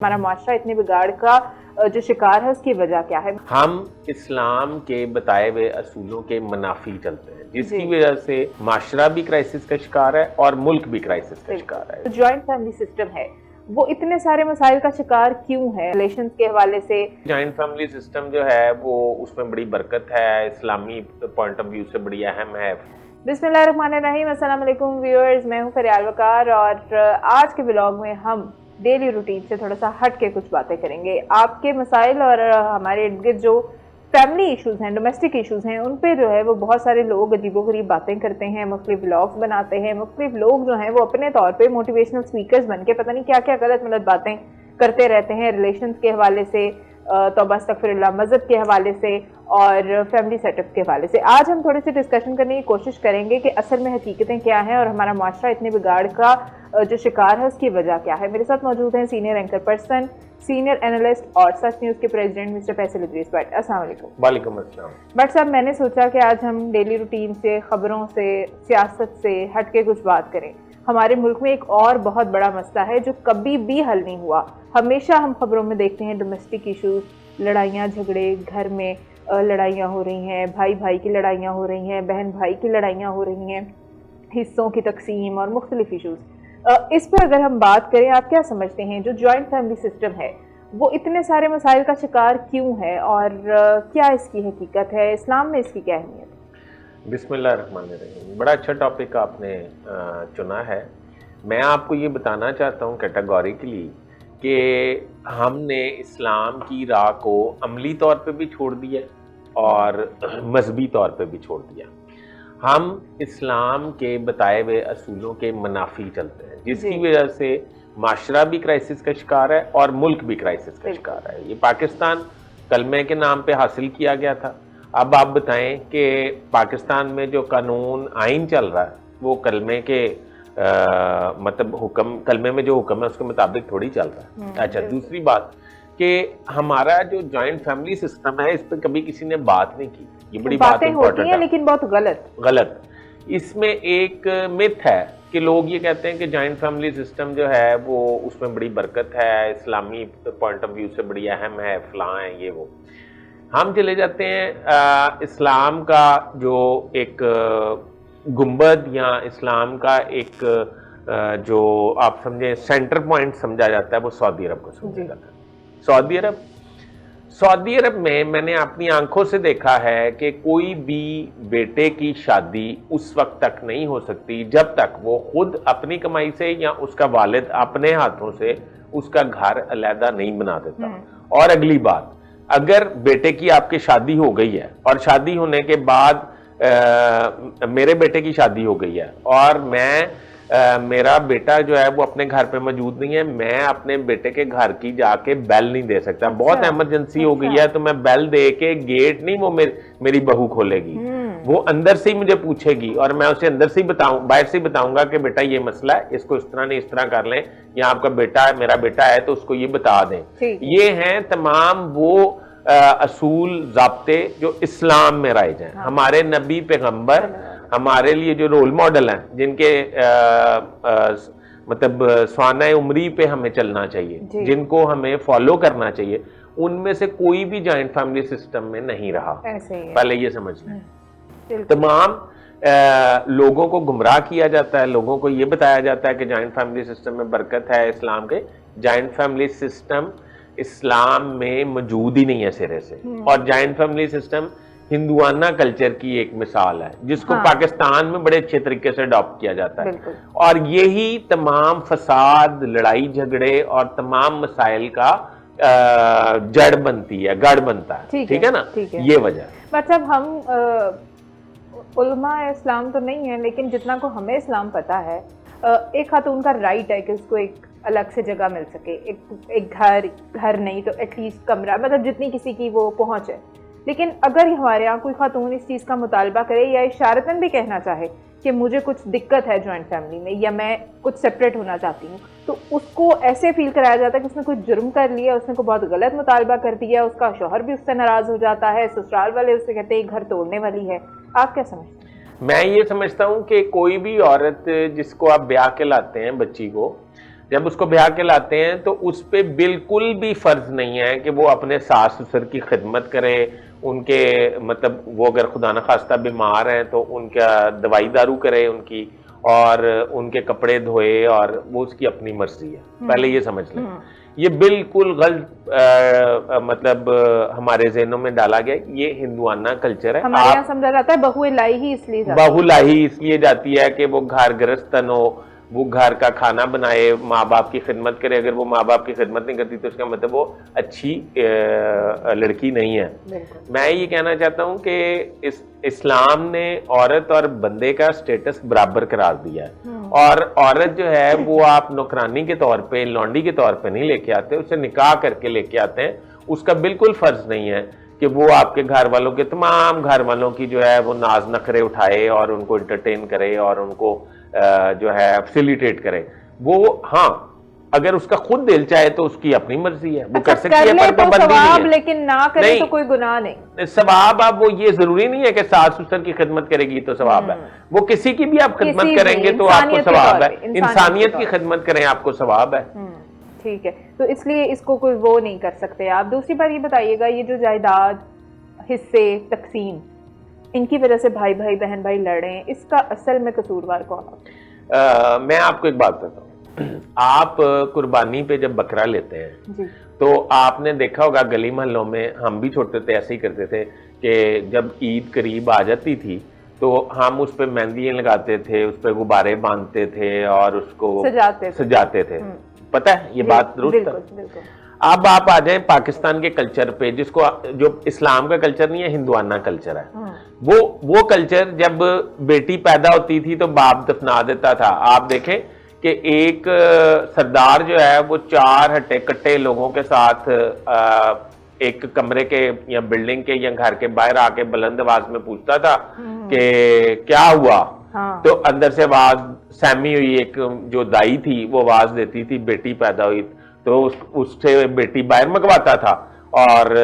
हमारा माशरा इतने बिगाड़ का जो शिकार है उसकी वजह क्या है? हम इस्लाम के बताए हुए असूलों के मुनाफी चलते हैं, जिसकी वजह से माशरा भी क्राइसिस का शिकार है और मुल्क भी क्राइसिस का शिकार है। जो जॉइंट फैमिली सिस्टम है वो इतने सारे मसाइल का शिकार क्यों है? रिलेशंस के हवाले से जॉइंट फैमिली सिस्टम जो है वो उसमें बड़ी बरकत है, इस्लामी पॉइंट ऑफ व्यू से बड़ी अहम है। बिस्मिल्लाहिर्रहमानिर्रहीम, अस्सलाम वालेकुम व्यूअर्स, मैं हूं फरियाल वकार और आज के व्लॉग में हम डेली रूटीन से थोड़ा सा हट के कुछ बातें करेंगे। आपके मसाइल और हमारे इर्द गिर्द जो फैमिली इश्यूज़ हैं, डोमेस्टिक इश्यूज़ हैं, उन पे जो है वो बहुत सारे लोग अजीबोगरीब बातें करते हैं, मुख्तलिफ व्लॉग्स बनाते हैं। मुख्तलिफ लोग जो हैं वो अपने तौर पे मोटिवेशनल स्पीकर्स बन के पता नहीं क्या क्या गलत बातें करते रहते हैं, रिलेशंस के हवाले से, तौबा अस्तगफिरुल्लाह, मज़हब के हवाले से और फैमिली सेटअप के हवाले से। आज हम थोड़ी सी डिस्कशन करने की कोशिश करेंगे कि असल में हकीकतें क्या हैं और हमारा माशरा इतने बिगाड़ का जो शिकार है उसकी वजह क्या है। मेरे साथ मौजूद हैं senior anchor person, senior analyst और सच न्यूज़ के प्रेसिडेंट मिस्टर फैसल इदरीस भट्ट। अस्सलाम वालेकुम। वालेकुम अस्सलाम। भट्ट साहब, मैंने सोचा कि आज हम डेली रूटीन से, खबरों से, सियासत से हट के कुछ बात करें। हमारे मुल्क में एक और बहुत बड़ा मसला है जो कभी भी हल नहीं हुआ। हमेशा हम खबरों में देखते हैं डोमेस्टिक इश्यूज, लड़ाइयाँ झगड़े, घर में लड़ाइयाँ हो रही हैं, भाई भाई की लड़ाइयाँ हो रही हैं, बहन भाई की लड़ाइयाँ हो रही हैं, हिस्सों की तकसीम और मुख्तलिफ इशूज़। इस पर अगर हम बात करें, आप क्या समझते हैं जो जॉइंट फैमिली सिस्टम है वो इतने सारे मसाइल का शिकार क्यों है और क्या इसकी हकीकत है, इस्लाम में इसकी क्या अहमियत है? बिस्मिल्लाहिर्रहमानिर्रहीम, बड़ा अच्छा टॉपिक आपने चुना है। मैं आपको ये बताना चाहता हूँ कैटेगोरिकली कि हमने इस्लाम की राह को अमली तौर पे भी छोड़ दिया और मजहबी तौर पे भी छोड़ दिया। हम इस्लाम के बताए हुए असूलों के मुनाफी चलते हैं, जिसकी वजह से माशरा भी क्राइसिस का शिकार है और मुल्क भी क्राइसिस का शिकार है। ये पाकिस्तान कलमे के नाम पे हासिल किया गया था। अब आप बताएं कि पाकिस्तान में जो कानून आइन चल रहा है वो कलमे के मतलब हुक्म, कलमे में जो हुक्म है उसके मुताबिक थोड़ी चल रहा है। अच्छा, दूसरी बात कि हमारा जो जॉइंट फैमिली सिस्टम है इस पर कभी किसी ने बात नहीं की। ये बड़ी बात इंपॉर्टेंट है, लेकिन बहुत गलत। इसमें एक मिथ है कि लोग ये कहते हैं कि जॉइंट फैमिली सिस्टम जो है वो उसमें बड़ी बरकत है, इस्लामी पॉइंट ऑफ व्यू से बड़ी अहम है, फलां है, ये वो। हम चले जाते हैं इस्लाम का जो एक गुंबद या इस्लाम का एक जो आप समझे सेंटर पॉइंट समझा जाता है वो सऊदी अरब को समझा जाता है। सऊदी अरब में मैंने अपनी आंखों से देखा है कि कोई भी बेटे की शादी उस वक्त तक नहीं हो सकती जब तक वो खुद अपनी कमाई से या उसका वालिद अपने हाथों से उसका घर अलहदा नहीं बना देता। और अगली बात, अगर बेटे की आपकी शादी हो गई है और शादी होने के बाद मेरे बेटे की शादी हो गई है और मेरा बेटा जो है वो अपने घर पे मौजूद नहीं है, मैं अपने बेटे के घर की जाके बेल नहीं दे सकता। बहुत इमरजेंसी हो गई है तो मैं बेल दे के गेट नहीं वो मेरी बहू खोलेगी, वो अंदर से ही मुझे पूछेगी और मैं उसे अंदर से ही बाहर से ही बताऊंगा कि बेटा ये मसला है, इसको इस तरह नहीं इस तरह कर लें, या आपका बेटा है, मेरा बेटा है तो उसको ये बता दें। ये हैं तमाम वो असूल ज़ाब्ते जो इस्लाम में राइज हैं। हमारे नबी पैगंबर हमारे लिए जो रोल मॉडल हैं, जिनके मतलब स्वाना उमरी पे हमें चलना चाहिए, जिनको हमें फॉलो करना चाहिए, उनमें से कोई भी जॉइंट फैमिली सिस्टम में नहीं रहा। पहले ये समझ लें। तमाम लोगों को गुमराह किया जाता है, लोगों को ये बताया जाता है कि जॉइंट फैमिली सिस्टम में बरकत है इस्लाम के। जॉइंट फैमिली सिस्टम इस्लाम में मौजूद ही नहीं है सिरे से, और जॉइंट फैमिली सिस्टम हिंदुआना कल्चर की एक मिसाल है जिसको पाकिस्तान में बड़े अच्छे तरीके से अडॉप्ट किया जाता है। और यही तमाम फसाद, लड़ाई झगड़े और तमाम मसाइल का जड़ बनती है, गढ़ बनता है। ठीक है ना, ये वजह। मतलब हम उलमा इस्लाम तो नहीं है, लेकिन जितना को हमें इस्लाम पता है, एक खातून का राइट है कि उसको एक अलग से जगह मिल सके, एक घर नहीं तो एटलीस्ट कमरा, मतलब जितनी किसी की वो पहुंच है। लेकिन अगर हमारे यहाँ कोई खातून इस चीज़ का मुतालबा करे या इशारतन भी कहना चाहे कि मुझे कुछ दिक्कत है जॉइंट फैमिली में या मैं कुछ सेपरेट होना चाहती हूँ, तो उसको ऐसे फील कराया जाता है कि उसने कोई जुर्म कर लिया, उसने कोई बहुत गलत मुतालबा कर दिया, उसका शौहर भी उससे नाराज़ हो जाता है, ससुराल वाले उससे कहते हैं घर तोड़ने वाली है। आप क्या समझते हैं? मैं ये समझता हूँ कि कोई भी औरत जिसको आप ब्याह के लाते हैं बच्ची को, جب اس کو بیاہ کے لاتے ہیں تو اس پہ بالکل بھی فرض نہیں ہے کہ وہ اپنے ساس سسر کی خدمت کرے، ان کے مطلب وہ اگر خدا نخواستہ بیمار ہیں تو ان کا دوائی دارو کرے ان کی، اور ان کے کپڑے دھوئے، اور وہ اس کی اپنی مرضی ہے. پہلے یہ سمجھ لیں. یہ بالکل غلط مطلب ہمارے ذہنوں میں ڈالا گیا. یہ ہندوانہ کلچر ہے. ہمارے یہاں سمجھا جاتا ہے بہو لائی ہی اس لیے بہو لائی اس لیے جاتی ہے کہ وہ گھر گرہستن ہو، وہ گھر کا کھانا بنائے، ماں باپ کی خدمت کرے. اگر وہ ماں باپ کی خدمت نہیں کرتی تو اس کا مطلب وہ اچھی لڑکی نہیں ہے. میں یہ کہنا چاہتا ہوں کہ اسلام نے عورت اور بندے کا سٹیٹس برابر قرار دیا ہے، اور عورت جو ہے وہ آپ نوکرانی کے طور پہ، لونڈی کے طور پہ نہیں لے کے آتے، اسے نکاح کر کے لے کے آتے ہیں. اس کا بالکل فرض نہیں ہے کہ وہ آپ کے گھر والوں کے تمام گھر والوں کی جو ہے وہ ناز نخرے اٹھائے اور ان کو انٹرٹین کرے اور ان کو جو ہے فیسیلیٹیٹ کرے. وہ ہاں اگر اس کا خود دل چاہے تو اس کی اپنی مرضی ہے، وہ کر سکتی ہے، پر پابندی نہیں ہے. لیکن نہ کرے تو کوئی گناہ نہیں. ثواب اب وہ یہ ضروری نہیں ہے کہ ساس سسر کی خدمت کرے گی تو ثواب ہے. وہ کسی کی بھی آپ خدمت کریں گے تو آپ کو ثواب ہے. انسانیت کی خدمت کریں آپ کو ثواب ہے. ٹھیک ہے. تو اس لیے اس کو کوئی وہ نہیں کر سکتے آپ. دوسری بات یہ بتائیے گا، یہ جو جائیداد، حصے، تقسیم، ان کی وجہ سے بھائی بھائی بہن بھائی لڑے ہیں، اس کا اصل میں قصوروار کون ہوتا ہے؟ میں آپ کو ایک بات بتاتا ہوں. آپ قربانی پہ جب بکرا لیتے ہیں تو آپ نے دیکھا ہوگا گلی محلوں میں، ہم بھی چھوٹے تھے ایسے ہی کرتے تھے کہ جب عید قریب آ جاتی تھی تو ہم اس پہ مہندیاں لگاتے تھے، اس پہ غبارے باندھتے تھے اور اس کو سجاتے تھے. پتہ ہے یہ بات درست ہے؟ اب آپ آ جائیں پاکستان کے کلچر پہ، جس کو جو اسلام کا کلچر نہیں ہے، ہندوانہ کلچر ہے. وہ کلچر جب بیٹی پیدا ہوتی تھی تو باپ دفنا دیتا تھا. آپ دیکھیں کہ ایک سردار جو ہے وہ 4 ہٹے کٹے لوگوں کے ساتھ ایک کمرے کے یا بلڈنگ کے یا گھر کے باہر آ کے بلند آواز میں پوچھتا تھا کہ کیا ہوا. تو اندر سے آواز سیمی ہوئی، ایک جو دائی تھی وہ آواز دیتی تھی بیٹی پیدا ہوئی، تو اس سے بیٹی باہر منگواتا تھا اور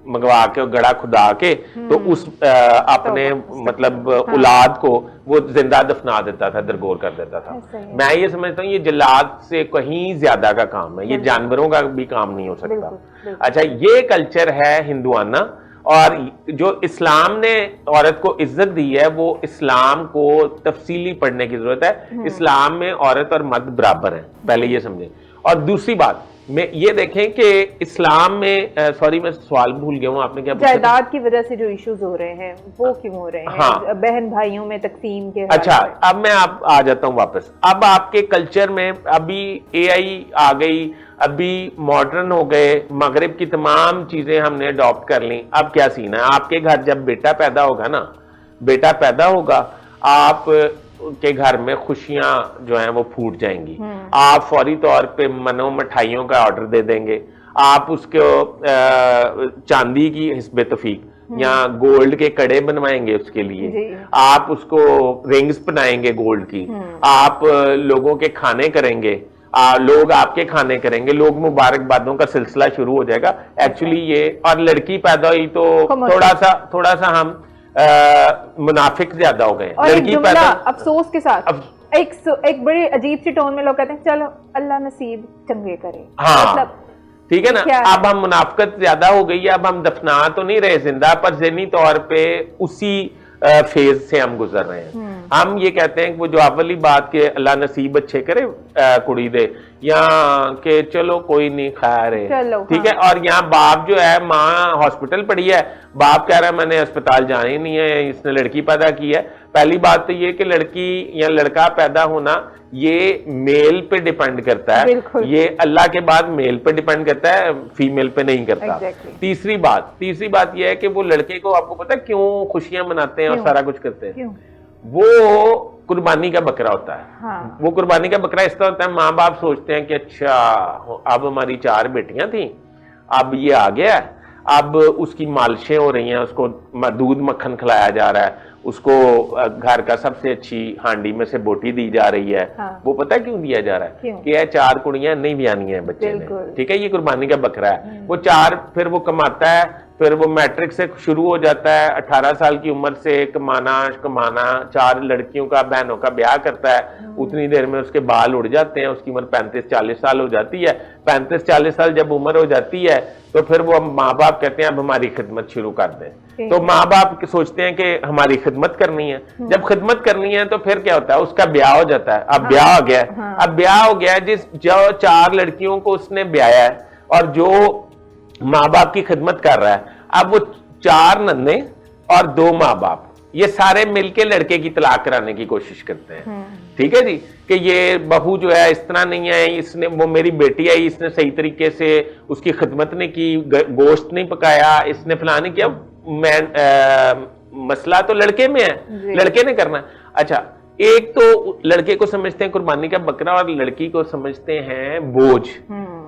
منگوا کے گڑا کھدا کے تو اس اپنے مطلب اولاد کو وہ زندہ دفنا دیتا تھا، درگور کر دیتا تھا. میں یہ سمجھتا ہوں یہ جلاد سے کہیں زیادہ کا کام ہے، یہ جانوروں کا بھی کام نہیں ہو سکتا. اچھا، یہ کلچر ہے ہندوانہ. اور جو اسلام نے عورت کو عزت دی ہے وہ اسلام کو تفصیلی پڑھنے کی ضرورت ہے. اسلام میں عورت اور مرد برابر ہیں، پہلے یہ سمجھیں. اور دوسری بات میں یہ دیکھیں کہ اسلام میں سوری میں سوال بھول گیا ہوں، آپ نے کیا پوچھا؟ جائیداد کی وجہ سے جو ایشوز ہو رہے ہیں وہ کیوں ہو رہے ہیں؟ بہن بھائیوں میں تقسیم کے. اچھا، اب میں آ جاتا ہوں واپس. اب آپ کے کلچر میں ابھی اے آئی آ گئی، ابھی ماڈرن ہو گئے، مغرب کی تمام چیزیں ہم نے اڈاپٹ کر لیں. اب کیا سین ہے؟ آپ کے گھر جب بیٹا پیدا ہوگا نا، بیٹا پیدا ہوگا، آپ کے گھر میں خوشیاں جو ہیں وہ پھوٹ جائیں گی. آپ فوری طور پہ منو مٹھائیوں کا آرڈر دے دیں گے. آپ اس کو چاندی کی حسب توفیق یا گولڈ کے کڑے بنوائیں گے اس کے لیے. آپ اس کو رنگز پہنائیں گے گولڈ کی. آپ لوگوں کے کھانے کریں گے، لوگ آپ کے کھانے کریں گے، لوگ مبارکبادوں کا سلسلہ شروع ہو جائے گا. ایکچولی یہ اور لڑکی پیدا ہوئی تو تھوڑا سا ہم منافق زیادہ ہو گئے. لڑکی پیدا، افسوس کے ساتھ ایک بڑی عجیب سی ٹون میں لوگ کہتے ہیں چلو اللہ نصیب چنگے کرے. ہاں ٹھیک ہے نا. اب ہم منافقت زیادہ ہو گئی ہے. اب ہم دفنا تو نہیں رہے زندہ، پر ذہنی طور پہ اسی فیز سے ہم گزر رہے ہیں. ہم یہ کہتے ہیں کہ وہ جو اولی بات کہ اللہ نصیب اچھے کرے کڑی دے، یا کہ چلو کوئی نہیں خیر ہے، ٹھیک ہے. اور یہاں باپ جو ہے، ماں ہاسپٹل پڑی ہے، باپ کہہ رہا ہے میں نے اسپتال جانا ہی نہیں ہے، اس نے لڑکی پیدا کی ہے. پہلی بات تو یہ کہ لڑکی یا لڑکا پیدا ہونا یہ میل پہ ڈیپینڈ کرتا ہے، یہ اللہ کے بعد میل پہ ڈیپینڈ کرتا ہے، فیمیل پہ نہیں کرتا. تیسری بات یہ ہے کہ وہ لڑکے کو آپ کو پتا کیوں خوشیاں مناتے ہیں اور سارا کچھ کرتے ہیں؟ وہ قربانی کا بکرا ہوتا ہے. وہ قربانی کا بکرا اس طرح ہوتا ہے، ماں باپ سوچتے ہیں کہ اچھا اب ہماری 4 بیٹیاں تھیں، اب یہ آ گیا ہے، اب اس کی مالشیں ہو رہی ہیں، اس کو دودھ مکھن کھلایا جا رہا ہے، اس کو گھر کا سب سے اچھی ہانڈی میں سے بوٹی دی جا رہی ہے. وہ پتہ کیوں دیا جا رہا ہے؟ کہ یہ 4 کڑیاں نہیں بیانی ہیں بچے نے، ٹھیک ہے. یہ قربانی کا بکرا ہے. وہ 4 پھر وہ کماتا ہے फिर वो मैट्रिक से शुरू हो जाता है, 18 साल की उम्र से कमाना, 4 लड़कियों का, बहनों का ब्याह करता है, उतनी देर में उसके बाल उड़ जाते हैं, उसकी उम्र 35-40 साल हो जाती है। 35-40 साल जब उम्र हो जाती है तो फिर वो माँ बाप कहते हैं अब हमारी खिदमत शुरू कर दें। तो माँ बाप सोचते हैं कि हमारी खिदमत करनी है। जब खिदमत करनी है तो फिर क्या होता है, उसका ब्याह हो जाता है। अब ब्याह हो गया, अब ब्याह हो गया, जो 4 लड़कियों को उसने ब्याया है और जो माँ बाप की खिदमत कर रहा है, अब वो 4 नन्हे और 2 माँ बाप, ये सारे मिलके लड़के की तलाक कराने की कोशिश करते हैं। ठीक है जी, कि ये बहू जो है इस तरह नहीं है, इसने, वो मेरी बेटी है, इसने सही तरीके से उसकी खिदमत नहीं की, गोश्त नहीं पकाया, इसने फलां नहीं किया। मसला तो लड़के में है, लड़के ने करना है। अच्छा, एक तो लड़के को समझते हैं कुर्बानी का बकरा और लड़की को समझते हैं बोझ,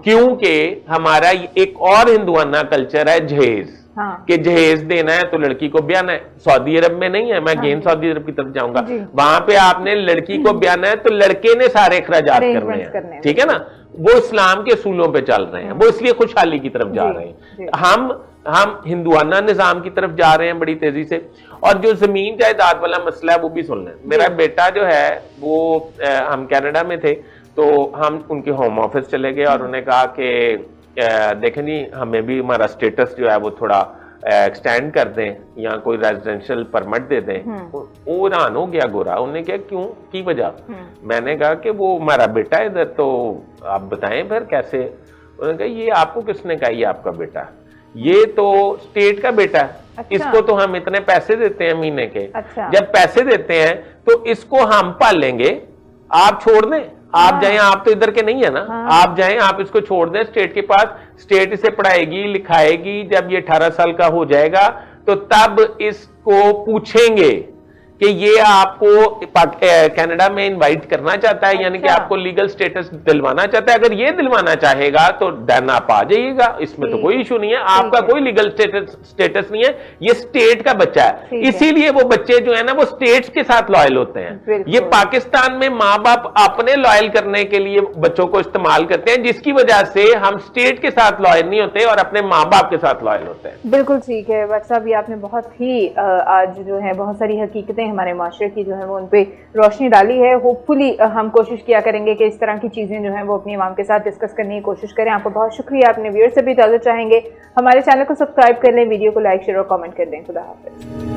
क्योंकि हमारा एक और हिंदुआना कल्चर है जहेज, कि जहेज देना है तो लड़की को ब्याना है। सऊदी अरब में नहीं है, मैं अगेन सऊदी अरब की तरफ जाऊंगा, वहां पे आपने लड़की को ब्याना है तो लड़के ने सारे अखराजात करने हैं। ठीक है ना, वो इस्लाम के असूलों पे चल रहे हैं, वो इसलिए खुशहाली की तरफ जा रहे हैं। हम हिंदुआना निजाम की तरफ जा रहे हैं बड़ी तेजी से। और जो जमीन जायदाद वाला मसला है वो भी सुन लें। मेरा बेटा जो है वो हम कनाडा में थे, तो हम उनके होम ऑफिस चले गए और उन्होंने कहा कि देखें जी, हमें भी हमारा स्टेटस जो है वो थोड़ा एक्सटेंड कर दें या कोई रेजिडेंशियल परमिट दे दें। वो हैरान हो गया गोरा, उन्होंने कहा क्यों, की वजह? मैंने कहा कि वो हमारा बेटा है इधर, तो आप बताएं फिर कैसे? उन्होंने कहा ये आपको किसने कहा ये आपका बेटा? ये तो स्टेट का बेटा है। अच्छा। इसको तो हम इतने पैसे देते हैं महीने के। अच्छा। जब पैसे देते हैं तो इसको हम पालेंगे, आप छोड़ दें, आप जाएं, आप तो इधर के नहीं है ना, आप जाएं, आप इसको छोड़ दें स्टेट के पास, स्टेट इसे पढ़ाएगी लिखाएगी। जब ये 18 साल का हो जाएगा तो तब इसको पूछेंगे कि ये आपको कनाडा में इनवाइट करना चाहता है। अच्छा। यानी कि आपको लीगल स्टेटस दिलवाना चाहता है। अगर ये दिलवाना चाहेगा तो देन आप आ जाइएगा, इसमें तो कोई इशू नहीं है, आपका कोई लीगल स्टेटस नहीं है, ये स्टेट का बच्चा है। इसीलिए वो बच्चे जो है ना वो स्टेट्स के साथ लॉयल होते हैं। ये पाकिस्तान में माँ बाप अपने लॉयल करने के लिए बच्चों को इस्तेमाल करते हैं, जिसकी वजह से हम स्टेट के साथ लॉयल नहीं होते और अपने माँ बाप के साथ लॉयल होते हैं। बिल्कुल ठीक है वक्त साहब, ये आपने बहुत ही आज जो है बहुत सारी हकीकतें हमारे माशरे की जो है वो उन पे रोशनी डाली है। होपफुली हम कोशिश किया करेंगे कि इस तरह की चीज़ें जो हैं वो अपनी आवाम के साथ डिस्कस करने की कोशिश करें। आपको बहुत शुक्रिया, अपने व्यूअर्स से भी इजाज़त चाहेंगे, हमारे चैनल को सब्सक्राइब कर लें, वीडियो को लाइक शेयर और कमेंट कर दें। खुदा हाफिज़।